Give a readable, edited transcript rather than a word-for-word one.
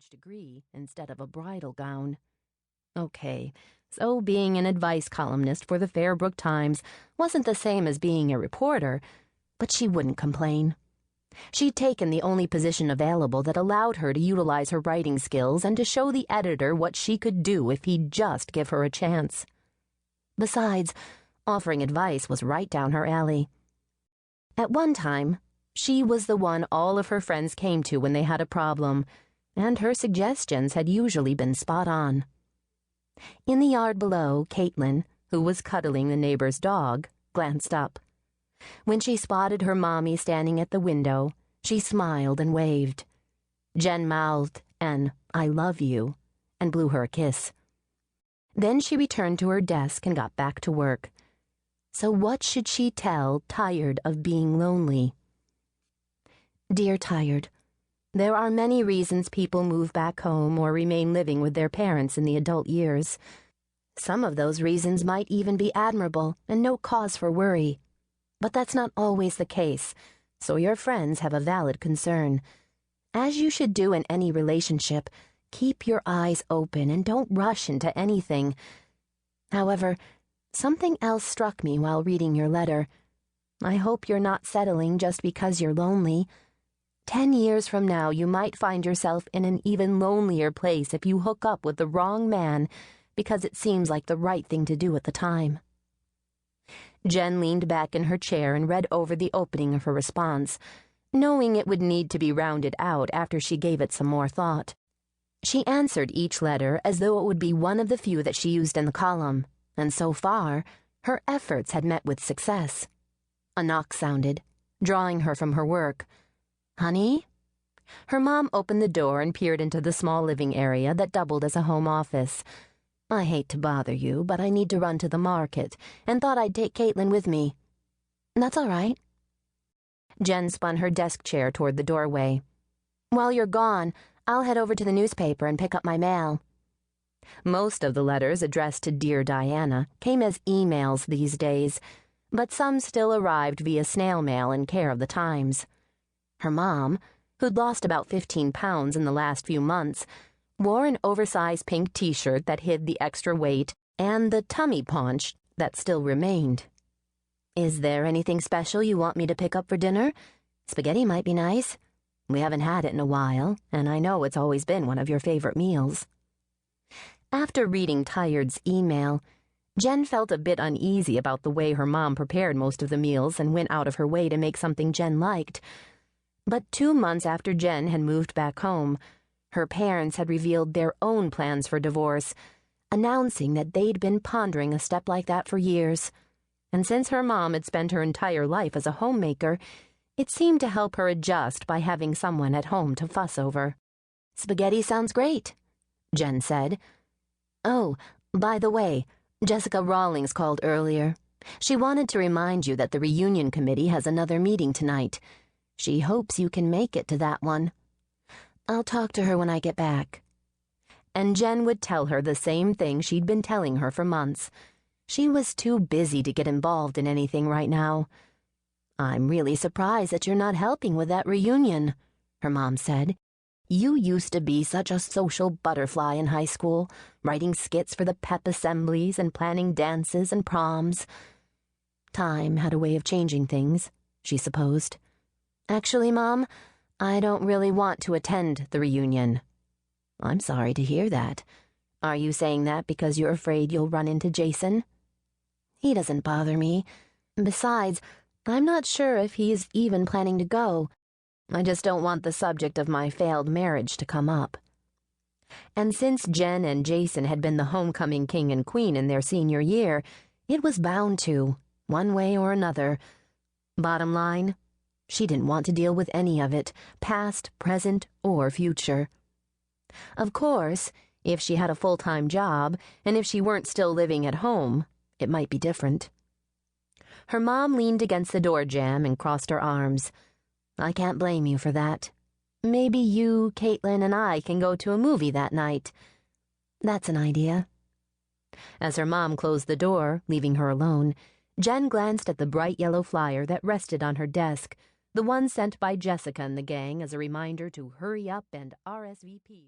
college degree instead of a bridal gown. Okay, so being an advice columnist for the Fairbrook Times wasn't the same as being a reporter, but she wouldn't complain. She'd taken the only position available that allowed her to utilize her writing skills and to show the editor what she could do if he'd just give her a chance. Besides, offering advice was right down her alley. At one time, she was the one all of her friends came to when they had a problem, and her suggestions had usually been spot on. In the yard below, Caitlin, who was cuddling the neighbor's dog, glanced up. When she spotted her mommy standing at the window, she smiled and waved. Jenn mouthed an "I love you" and blew her a kiss. Then she returned to her desk and got back to work. So what should she tell Tired of being lonely? Dear Tired, there are many reasons people move back home or remain living with their parents in the adult years. Some of those reasons might even be admirable and no cause for worry. But that's not always the case, so your friends have a valid concern. As you should do in any relationship, keep your eyes open and don't rush into anything. However, something else struck me while reading your letter. I hope you're not settling just because you're lonely. 10 years from now, you might find yourself in an even lonelier place if you hook up with the wrong man because it seems like the right thing to do at the time. Jenn leaned back in her chair and read over the opening of her response, knowing it would need to be rounded out after she gave it some more thought. She answered each letter as though it would be one of the few that she used in the column, and so far, her efforts had met with success. A knock sounded, drawing her from her work. "Honey?" Her mom opened the door and peered into the small living area that doubled as a home office. "I hate to bother you, but I need to run to the market, and thought I'd take Caitlin with me." "That's all right." Jenn spun her desk chair toward the doorway. "While you're gone, I'll head over to the newspaper and pick up my mail." Most of the letters addressed to Dear Diana came as emails these days, but some still arrived via snail mail in care of the Times. Her mom, who'd lost about 15 pounds in the last few months, wore an oversized pink t-shirt that hid the extra weight and the tummy paunch that still remained. "Is there anything special you want me to pick up for dinner? Spaghetti might be nice. We haven't had it in a while, and I know it's always been one of your favorite meals." After reading Tired's email, Jenn felt a bit uneasy about the way her mom prepared most of the meals and went out of her way to make something Jenn liked. But 2 months after Jenn had moved back home, her parents had revealed their own plans for divorce, announcing that they'd been pondering a step like that for years. And since her mom had spent her entire life as a homemaker, it seemed to help her adjust by having someone at home to fuss over. "Spaghetti sounds great," Jenn said. "Oh, by the way, Jessica Rawlings called earlier. She wanted to remind you that the reunion committee has another meeting tonight. She hopes you can make it to that one. I'll talk to her when I get back." And Jenn would tell her the same thing she'd been telling her for months. She was too busy to get involved in anything right now. "I'm really surprised that you're not helping with that reunion," her mom said. "You used to be such a social butterfly in high school, writing skits for the pep assemblies and planning dances and proms." Time had a way of changing things, she supposed. "Actually, Mom, I don't really want to attend the reunion." "I'm sorry to hear that. Are you saying that because you're afraid you'll run into Jason?" "He doesn't bother me. Besides, I'm not sure if he's even planning to go. I just don't want the subject of my failed marriage to come up." And since Jenn and Jason had been the homecoming king and queen in their senior year, it was bound to, one way or another. Bottom line, she didn't want to deal with any of it, past, present, or future. Of course, if she had a full-time job, and if she weren't still living at home, it might be different. Her mom leaned against the door jamb and crossed her arms. "I can't blame you for that. Maybe you, Caitlin, and I can go to a movie that night." "That's an idea." As her mom closed the door, leaving her alone, Jenn glanced at the bright yellow flyer that rested on her desk, the one sent by Jessica and the gang as a reminder to hurry up and RSVP.